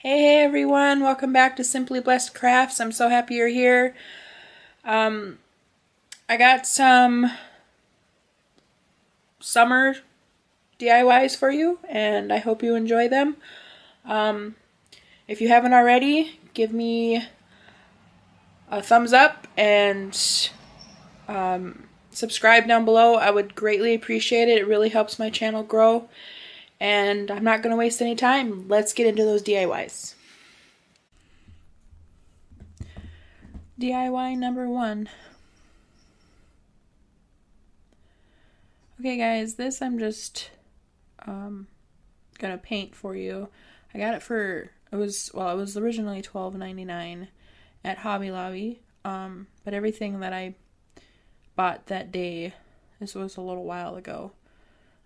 Hey everyone, welcome back to Simply Blessed Crafts. I'm so happy you're here. I got some summer DIYs for you, and I hope you enjoy them. If you haven't already, give me a thumbs up and subscribe down below. I would greatly appreciate it. It really helps my channel grow. And I'm not going to waste any time. Let's get into those DIYs. DIY number 1. Okay guys, this I'm just gonna paint for you. I got it for, it was originally $12.99 at Hobby Lobby, but everything that I bought that day, this was a little while ago.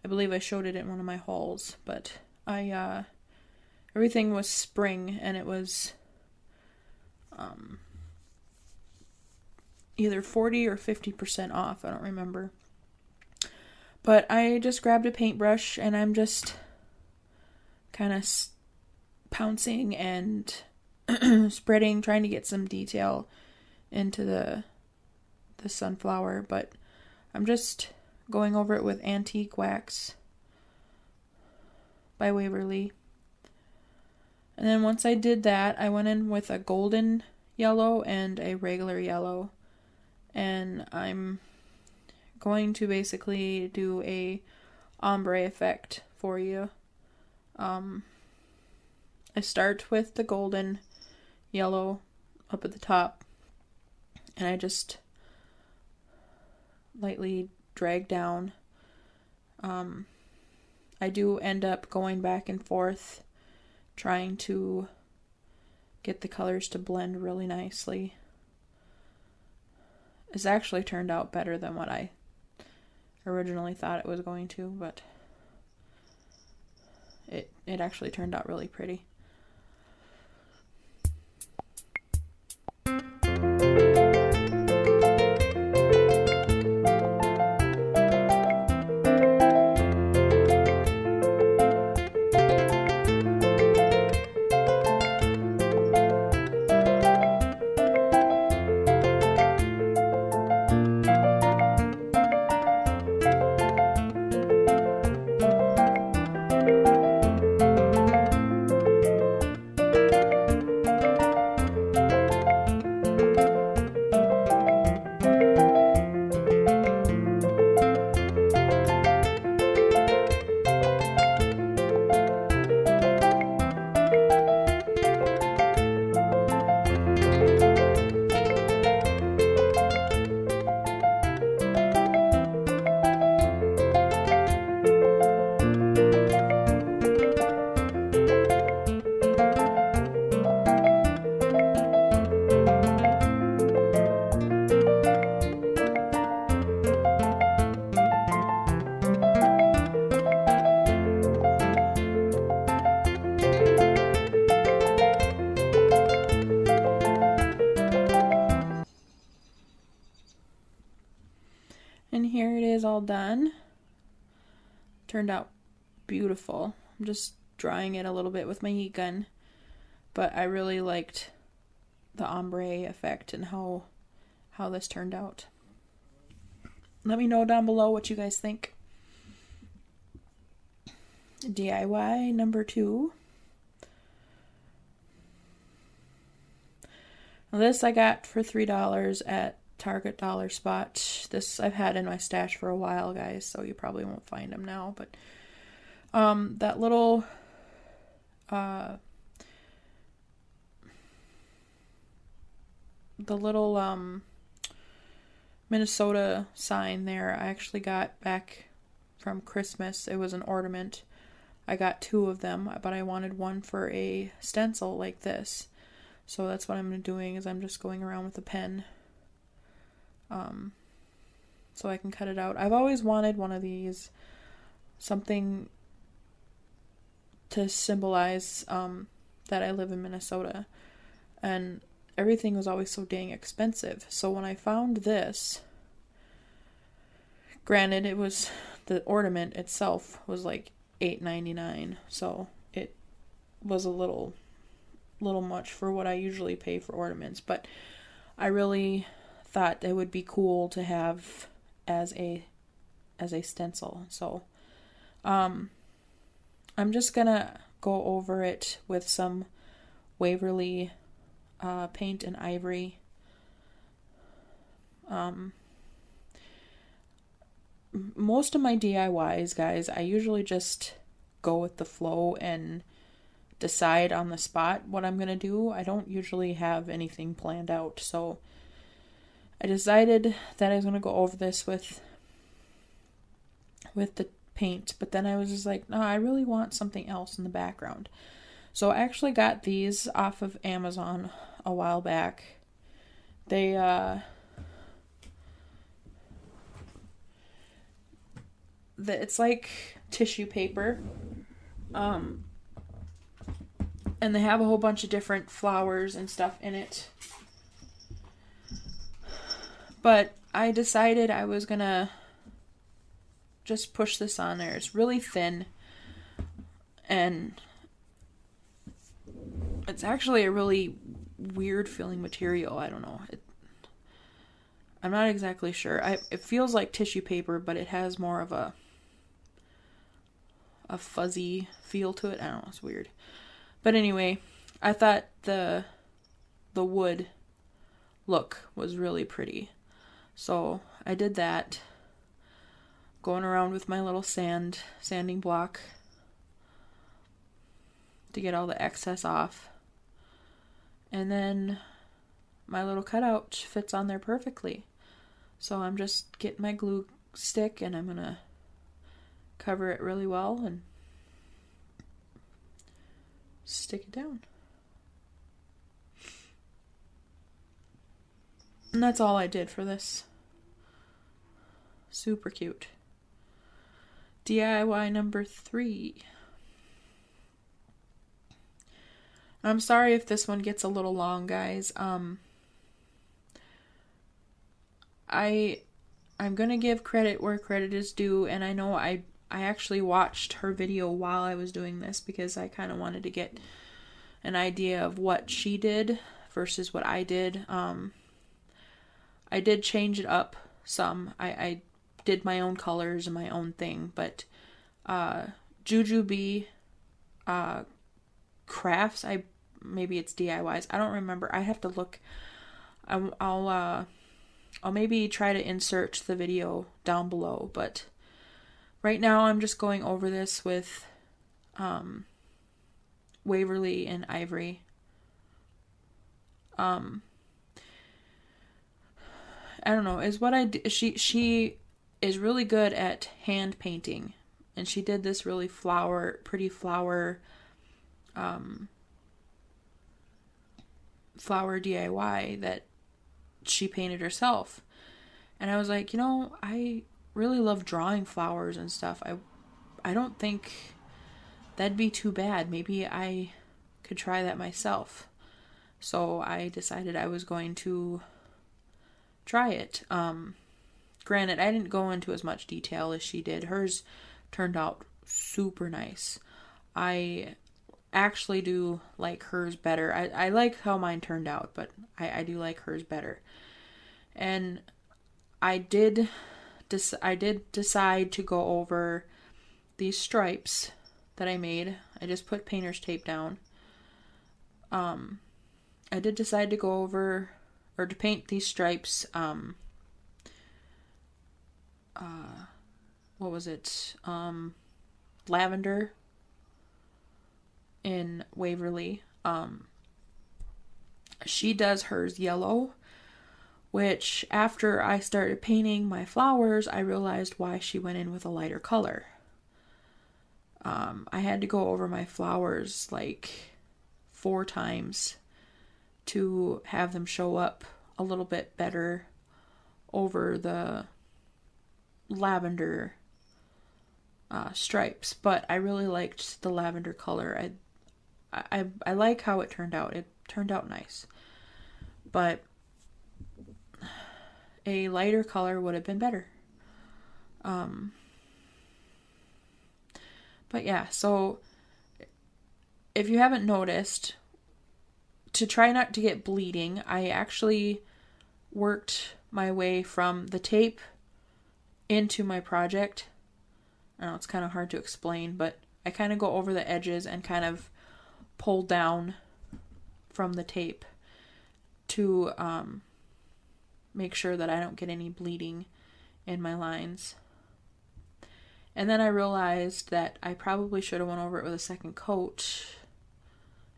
I believe I showed it in one of my hauls, but everything was spring, and it was either 40 or 50% off, I don't remember. But I just grabbed a paintbrush, and I'm just kind of pouncing and spreading, trying to get some detail into the sunflower, but I'm just going over it with Antique Wax by Waverly. And then once I did that, I went in with a golden yellow and a regular yellow. And I'm going to basically do a ombre effect for you. I start with the golden yellow up at the top, and I just lightly drag down. I do end up going back and forth trying to get the colors to blend really nicely. It's actually turned out better than what I originally thought it was going to, but it actually turned out really pretty. And here it is all done. Turned out beautiful. I'm just drying it a little bit with my heat gun, but I really liked the ombre effect and how this turned out. Let me know down below what you guys think. DIY number 2. Now this I got for $3 at Target Dollar Spot. This I've had in my stash for a while, guys, so you probably won't find them now, but that little Minnesota sign there, I actually got back from Christmas. It was an ornament. I got 2 of them, but I wanted one for a stencil like this. So that's what I'm doing, is I'm just going around with a pen so I can cut it out. I've always wanted one of these, something to symbolize that I live in Minnesota, and everything was always so dang expensive. So when I found this, granted it was, the ornament itself was like $8.99, so it was a little little much for what I usually pay for ornaments, but I really thought it would be cool to have as a stencil. So I'm just gonna go over it with some Waverly paint and ivory. Most of my DIYs, guys, I usually just go with the flow and decide on the spot what I'm gonna do. I don't usually have anything planned out, so I decided that I was gonna go over this with the paint, but then I was just like, no, I really want something else in the background. So I actually got these off of Amazon a while back. It's like tissue paper. And they have a whole bunch of different flowers and stuff in it. But I decided I was gonna just push this on there. It's really thin, and it's actually a really weird feeling material. I don't know. I'm not exactly sure. It feels like tissue paper, but it has more of a fuzzy feel to it. I don't know. It's weird. But anyway, I thought the wood look was really pretty. So I did that. Going around with my little sanding block to get all the excess off. And then my little cutout fits on there perfectly. So I'm just getting my glue stick and I'm going to cover it really well and stick it down. And that's all I did for this. Super cute. DIY number 3. I'm sorry if this one gets a little long, guys. I'm gonna give credit where credit is due, and I know I actually watched her video while I was doing this because I kind of wanted to get an idea of what she did versus what I did. I did change it up some. I did my own colors and my own thing, but Jujubee crafts, maybe it's DIYs, I don't remember. I have to look. I'll maybe try to insert the video down below, but right now I'm just going over this with Waverly and Ivory. I don't know, is what I do. She is really good at hand painting, and she did this really pretty flower DIY that she painted herself. And I was like, you know, I really love drawing flowers and stuff. I don't think that'd be too bad. Maybe I could try that myself. So I decided I was going to try it. Granted, I didn't go into as much detail as she did. Hers turned out super nice. I actually do like hers better. I like how mine turned out, but I do like hers better. And I did decide to go over these stripes that I made. I just put painter's tape down. I did decide to go over or to paint these stripes. What was it? Lavender in Waverly. She does hers yellow, which after I started painting my flowers, I realized why she went in with a lighter color. I had to go over my flowers like 4 times to have them show up a little bit better over the lavender stripes, but I really liked the lavender color. I like how it turned out. It turned out nice, but a lighter color would have been better. But yeah, so if you haven't noticed, to try not to get bleeding, I actually worked my way from the tape into my project. I know it's kind of hard to explain, but I kind of go over the edges and kind of pull down from the tape to make sure that I don't get any bleeding in my lines. And then I realized that I probably should have went over it with a second coat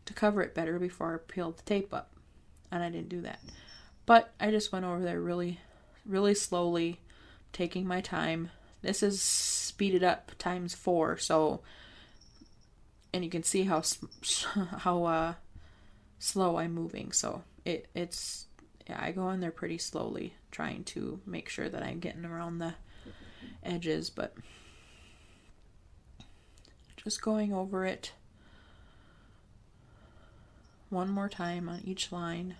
to cover it better before I peeled the tape up. And I didn't do that. But I just went over there really, really slowly, taking my time. This is speeded up times 4, so, and you can see how slow I'm moving. So it's yeah, I go in there pretty slowly, trying to make sure that I'm getting around the edges, but just going over it one more time on each line.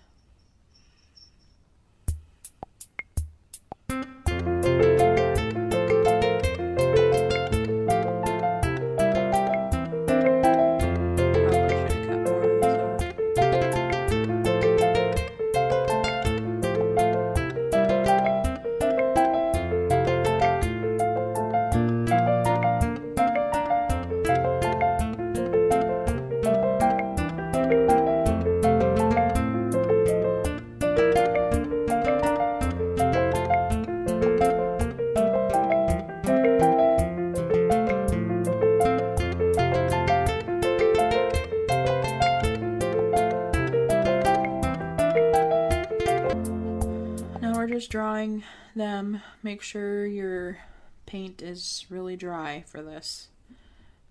Drawing them, make sure your paint is really dry for this.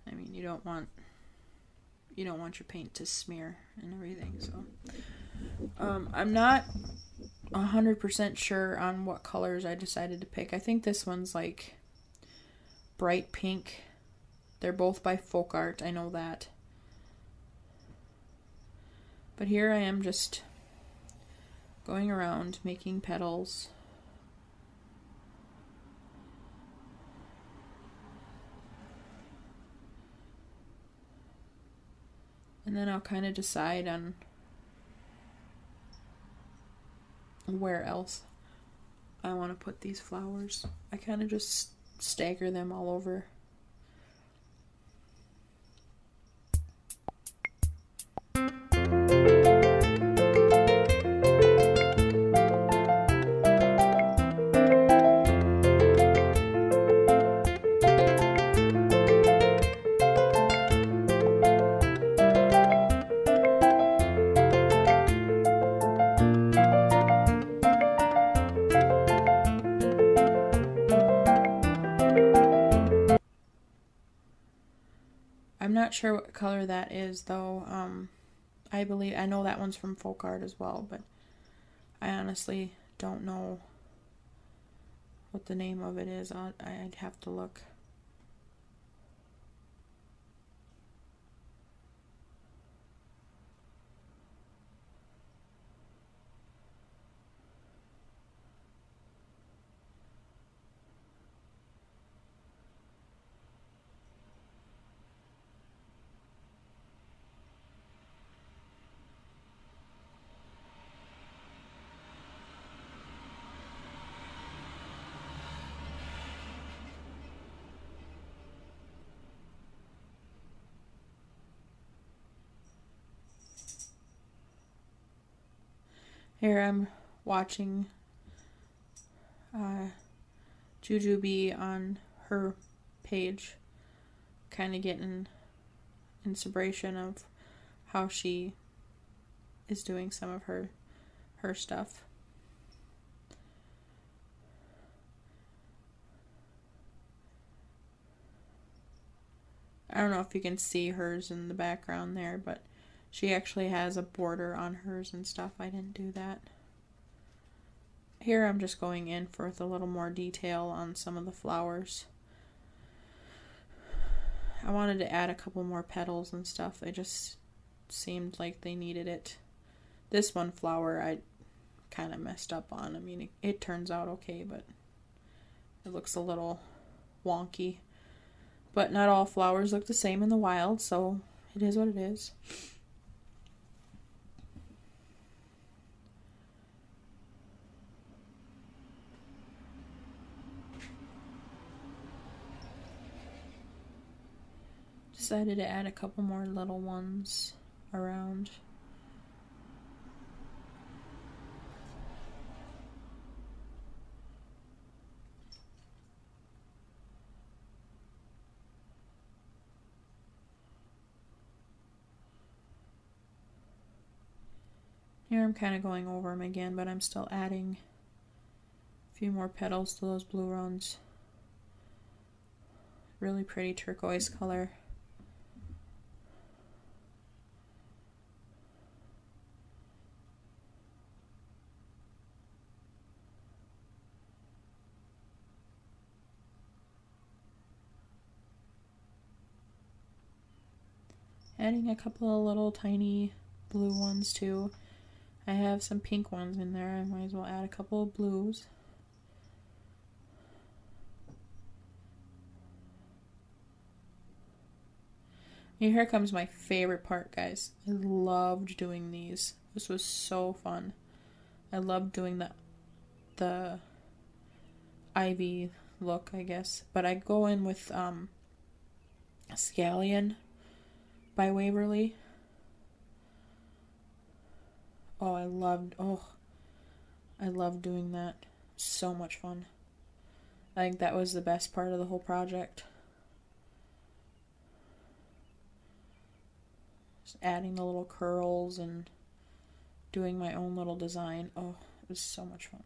I mean, you don't want your paint to smear and everything. So I'm not 100% sure on what colors I decided to pick. I think this one's like bright pink. They're both by Folk Art, I know that. But here I am just going around making petals. And then I'll kind of decide on where else I want to put these flowers. I kind of just stagger them all over. I'm not sure what color that is, though. I know that one's from Folk Art as well, but I honestly don't know what the name of it is. I'd have to look. Here I'm watching Jujubee on her page, kind of getting inspiration of how she is doing some of her stuff. I don't know if you can see hers in the background there, but she actually has a border on hers and stuff. I didn't do that. Here I'm just going in for a little more detail on some of the flowers. I wanted to add a couple more petals and stuff. They just seemed like they needed it. This one flower I kind of messed up on. I mean, it turns out okay, but it looks a little wonky. But not all flowers look the same in the wild, so it is what it is. decided to add a couple more little ones around. Here I'm kind of going over them again, but I'm still adding a few more petals to those blue ones. Really pretty turquoise color. Adding a couple of little tiny blue ones too. I have some pink ones in there. I might as well add a couple of blues. And here comes my favorite part, guys. I loved doing these. This was so fun. I loved doing the ivy look, I guess. But I go in with Scallion by Waverly. I loved doing that. So much fun. I think that was the best part of the whole project. Just adding the little curls and doing my own little design. Oh, it was so much fun.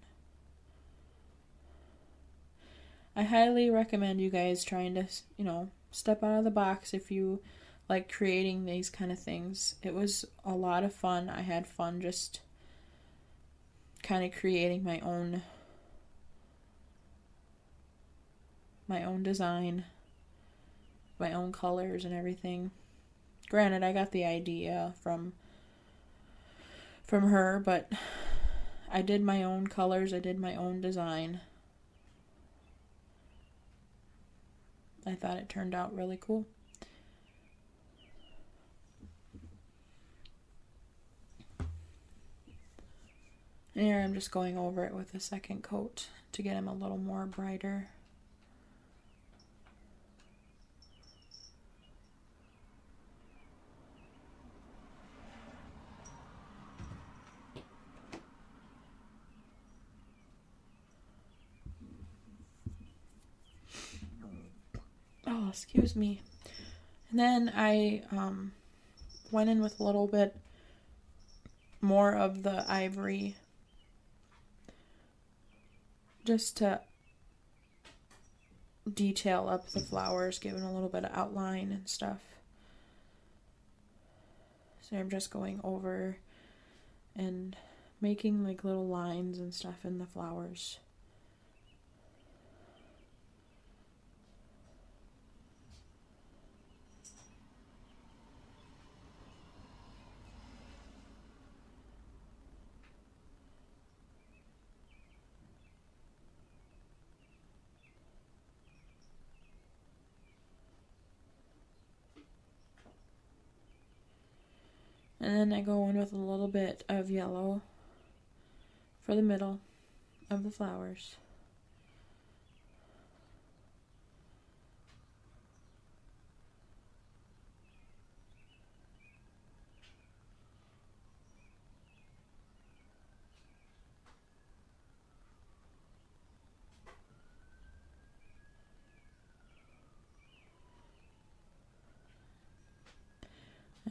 I highly recommend you guys trying to, step out of the box if you like creating these kind of things. It was a lot of fun. I had fun just kind of creating my own design, my own colors and everything. Granted, I got the idea from her, but I did my own colors, I did my own design. I thought it turned out really cool. And here I'm just going over it with a second coat to get him a little more brighter. Oh, excuse me. And then I went in with a little bit more of the ivory just to detail up the flowers, giving a little bit of outline and stuff. So I'm just going over and making like little lines and stuff in the flowers. And then I go in with a little bit of yellow for the middle of the flowers.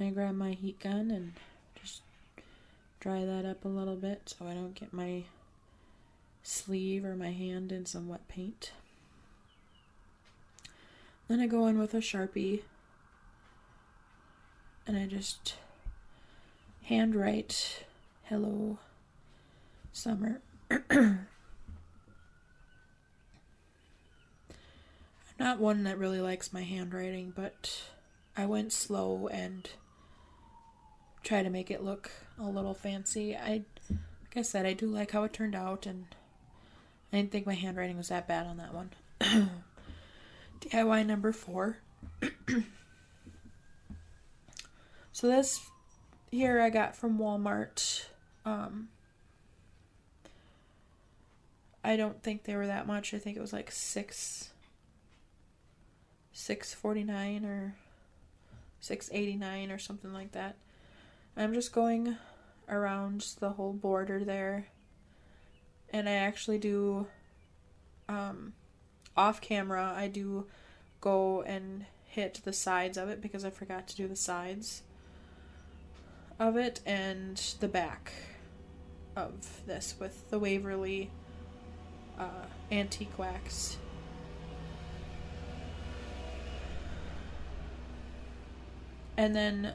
I grab my heat gun and just dry that up a little bit so I don't get my sleeve or my hand in some wet paint. Then I go in with a Sharpie and I just handwrite "Hello, Summer." I'm not one that really likes my handwriting, but I went slow and try to make it look a little fancy. Like I said, I do like how it turned out, and I didn't think my handwriting was that bad on that one. DIY number 4. So this here I got from Walmart. I don't think they were that much. I think it was like $6.49 or $6.89 or something like that. I'm just going around the whole border there, and I actually do off camera, I do go and hit the sides of it because I forgot to do the sides of it and the back of this with the Waverly antique wax. And then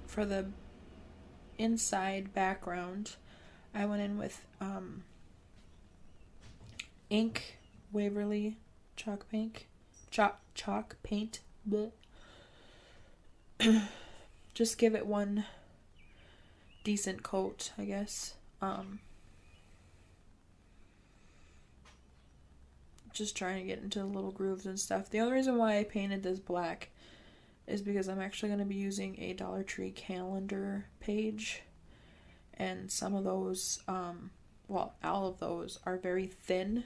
for the inside background, I went in with ink, Waverly chalk paint, chalk paint. Just give it one decent coat, I guess. Just trying to get into the little grooves and stuff. The only reason why I painted this black is because I'm actually going to be using a Dollar Tree calendar page, and some of those, well, all of those are very thin,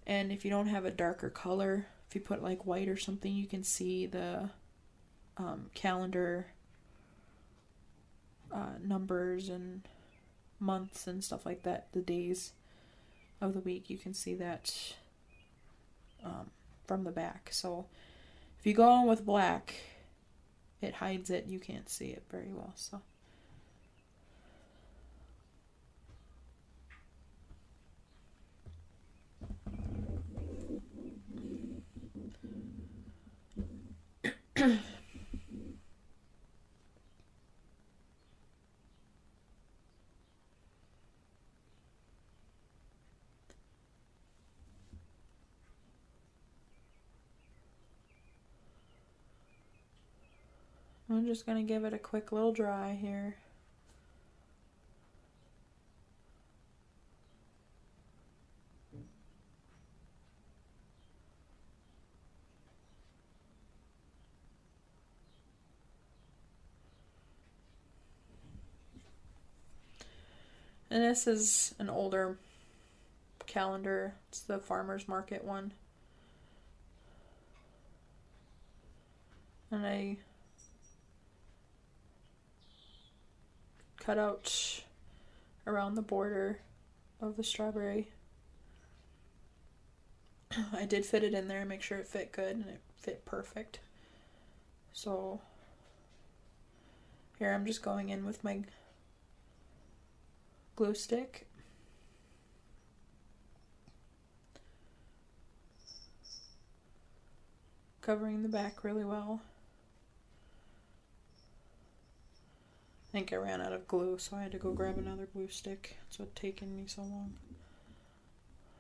and if you don't have a darker color, if you put like white or something, you can see the calendar numbers and months and stuff like that, the days of the week, you can see that from the back. So if you go on with black, it hides it, you can't see it very well. So I'm just going to give it a quick little dry here. And this is an older calendar. It's the farmer's market one. And I cut out around the border of the strawberry. I did fit it in there and make sure it fit good, and it fit perfect. So here I'm just going in with my glue stick. Covering the back really well. I think I ran out of glue, so I had to go grab another glue stick. That's what's taken me so long.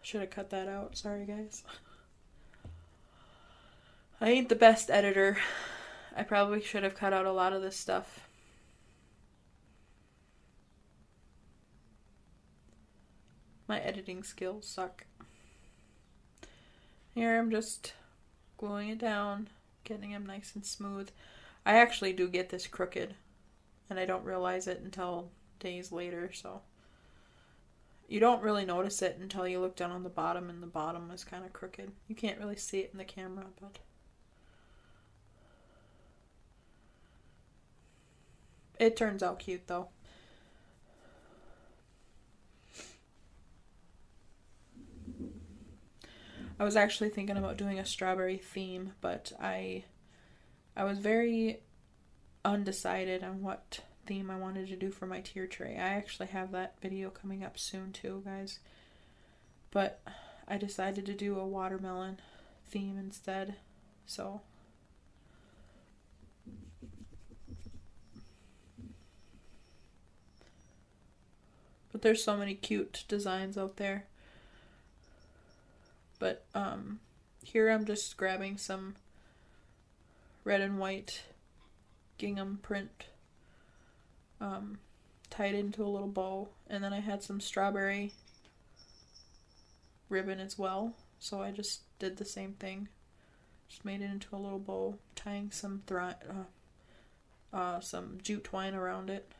Should have cut that out. Sorry, guys. I ain't the best editor. I probably should have cut out a lot of this stuff. My editing skills suck. Here I'm just gluing it down, getting them nice and smooth. I actually do get this crooked, and I don't realize it until days later, so you don't really notice it until you look down on the bottom, and the bottom is kind of crooked. You can't really see it in the camera, but it turns out cute though. I was actually thinking about doing a strawberry theme, but I was very undecided on what theme I wanted to do for my tier tray. I actually have that video coming up soon too, guys. But I decided to do a watermelon theme instead. So but there's so many cute designs out there. But here I'm just grabbing some red and white gingham print, tied into a little bow, and then I had some strawberry ribbon as well, so I just did the same thing, just made it into a little bow, tying some jute twine around it.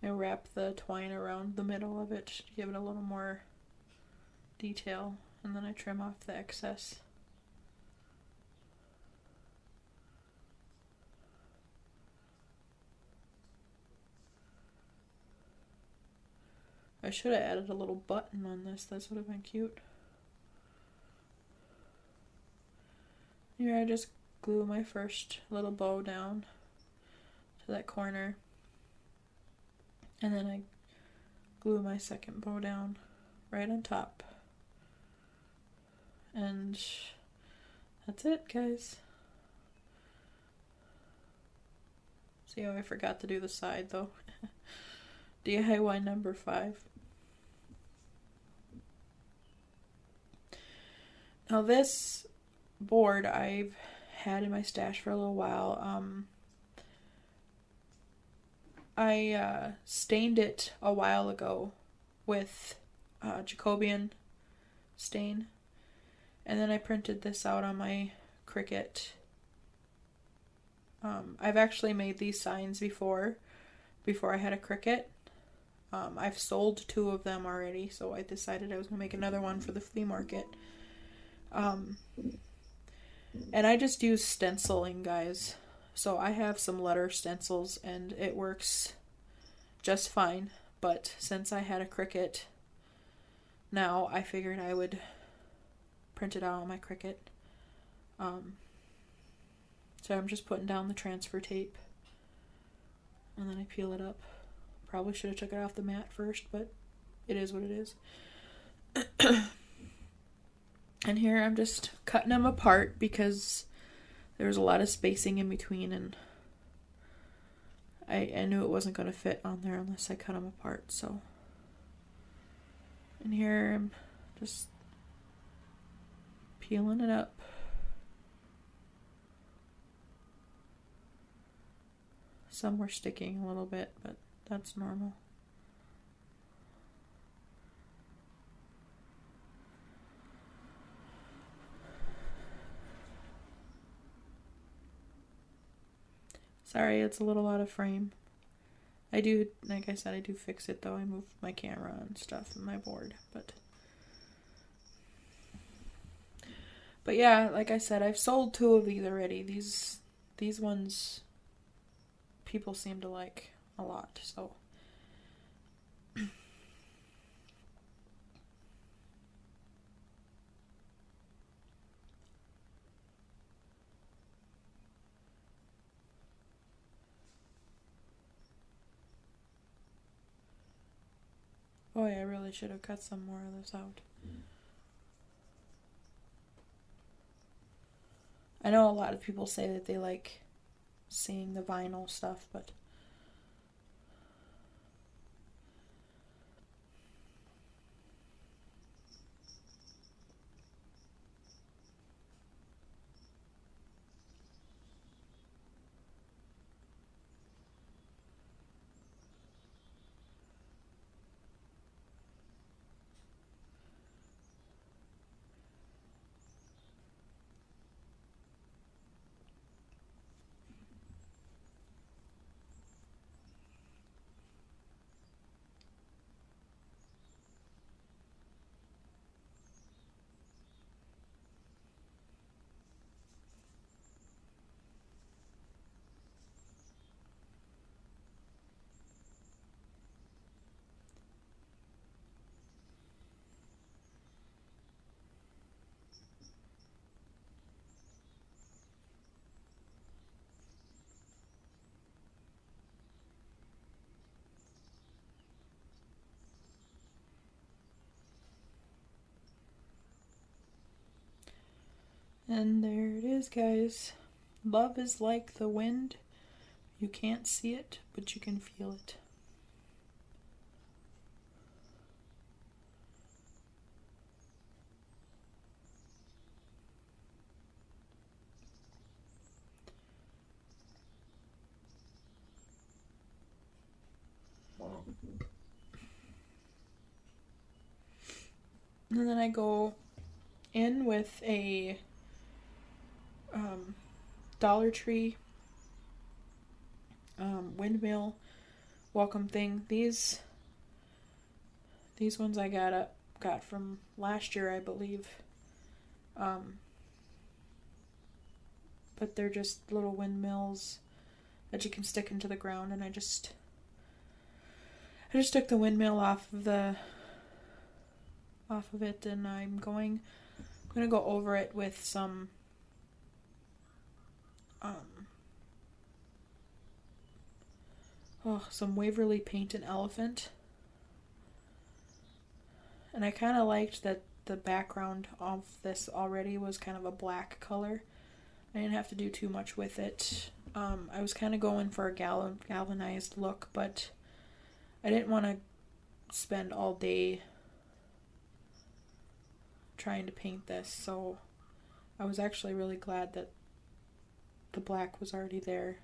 I wrap the twine around the middle of it to give it a little more detail, and then I trim off the excess. I should have added a little button on this. This would have been cute. Here I just glue my first little bow down to that corner, and then I glue my second bow down right on top, and that's it, guys. See how I forgot to do the side though. DIY number 5. Now this board I've had in my stash for a little while. I stained it a while ago with Jacobian stain, and then I printed this out on my Cricut. I've actually made these signs before I had a Cricut. I've sold 2 of them already, so I decided I was going to make another one for the flea market. And I just use stenciling, guys. So I have some letter stencils and it works just fine. But since I had a Cricut, now I figured I would print it out on my Cricut. So I'm just putting down the transfer tape, and then I peel it up. Probably should have took it off the mat first, but it is what it is. And here I'm just cutting them apart because there's a lot of spacing in between, and I knew it wasn't going to fit on there unless I cut them apart. So, and here I'm just peeling it up. Some were sticking a little bit, but that's normal. Sorry, it's a little out of frame. I do, like I said, I do fix it though. I move my camera and stuff and my board, but yeah, like I said, I've sold 2 of these already. These ones people seem to like a lot, so oh yeah, I really should have cut some more of this out. I know a lot of people say that they like seeing the vinyl stuff, but and there it is, guys. Love is like the wind. You can't see it, but you can feel it. And then I go in with a Dollar Tree windmill welcome thing. These ones I got from last year, I believe. But they're just little windmills that you can stick into the ground, and I just took the windmill off of it, and I'm going to go over it with some some Waverly Paint and Elephant. And I kind of liked that the background of this already was kind of a black color. I didn't have to do too much with it. I was kind of going for a galvanized look, but I didn't want to spend all day trying to paint this, so I was actually really glad that the black was already there.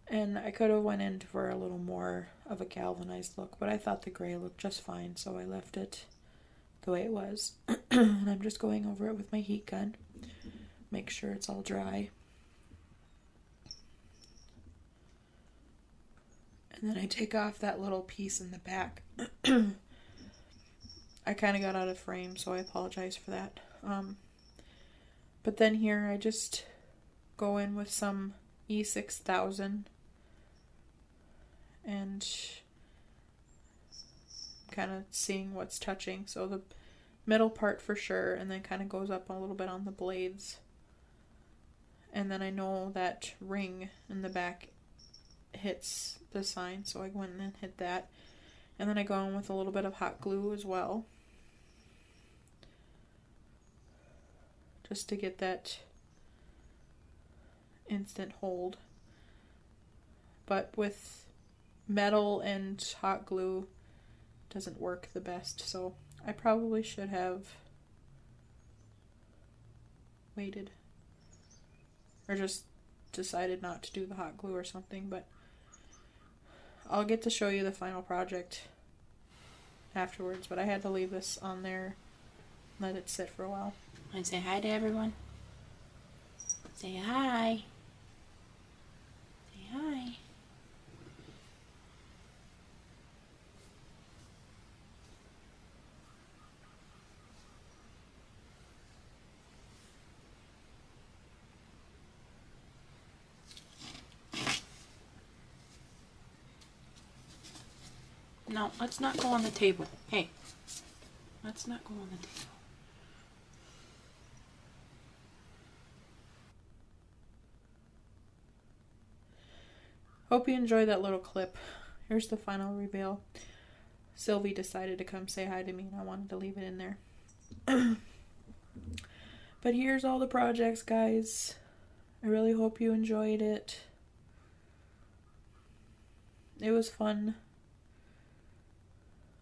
And I could have went in for a little more of a galvanized look, but I thought the gray looked just fine, so I left it the way it was. And I'm just going over it with my heat gun. Make sure it's all dry. And then I take off that little piece in the back. I kind of got out of frame, so I apologize for that. But then here I just go in with some E6000 and kind of seeing what's touching. So the middle part for sure, and then kind of goes up a little bit on the blades. And then I know that ring in the back hits the sign, so I went in and hit that. And then I go in with a little bit of hot glue as well, just to get that instant hold. But with metal and hot glue, it doesn't work the best, so I probably should have waited, or just decided not to do the hot glue or something. But I'll get to show you the final project afterwards, but I had to leave this on there, let it sit for a while. And say hi to everyone. Say hi. Say hi. No, let's not go on the table. Hey, let's not go on the table. Hope you enjoyed that little clip. Here's the final reveal. Sylvie decided to come say hi to me, and I wanted to leave it in there. But here's all the projects, guys. I really hope you enjoyed it. It was fun.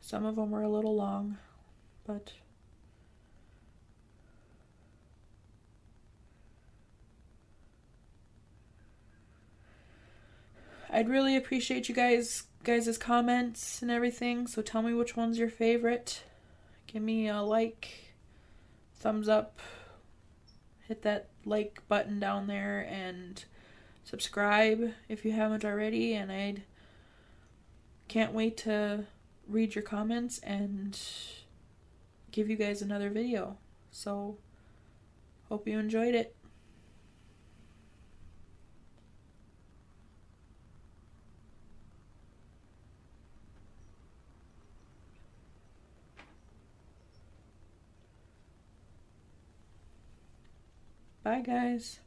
Some of them were a little long, but I'd really appreciate you guys' comments and everything, so tell me which one's your favorite. Give me a like, thumbs up, hit that like button down there, and subscribe if you haven't already, and I can't wait to read your comments and give you guys another video. So, hope you enjoyed it. Bye, guys.